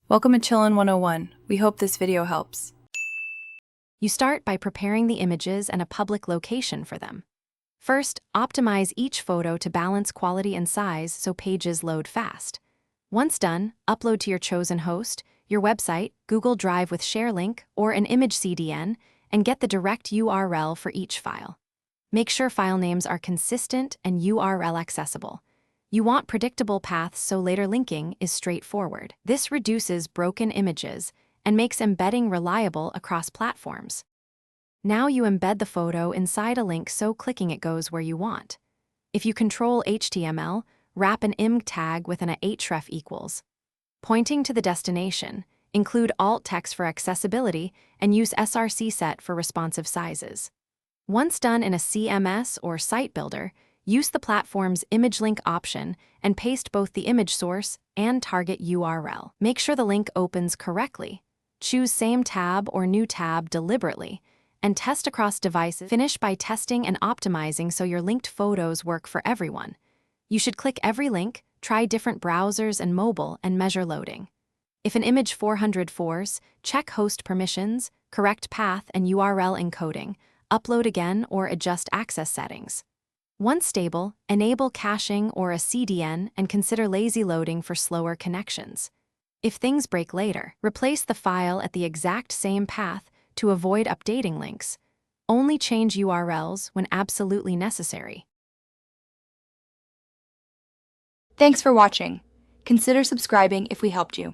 Welcome to Chillin' 101. We hope this video helps. You start by preparing the images and a public location for them. First, optimize each photo to balance quality and size so pages load fast. Once done, upload to your chosen host, your website, Google Drive with share link, or an image CDN, and get the direct URL for each file. Make sure file names are consistent and URL accessible. You want predictable paths so later linking is straightforward. This reduces broken images and makes embedding reliable across platforms. Now you embed the photo inside a link so clicking it goes where you want. If you control HTML, wrap an im tag with an href equals. Pointing to the destination, include alt text for accessibility and use src set for responsive sizes. Once done in a CMS or site builder, use the platform's image link option and paste both the image source and target URL. Make sure the link opens correctly. Choose same tab or new tab deliberately, and test across devices. Finish by testing and optimizing so your linked photos work for everyone. You should click every link, try different browsers and mobile, and measure loading. If an image 404s, check host permissions, correct path and URL encoding, upload again or adjust access settings. Once stable, enable caching or a CDN and consider lazy loading for slower connections. If things break later, replace the file at the exact same path to avoid updating links. Only change URLs when absolutely necessary. Thanks for watching. Consider subscribing if we helped you.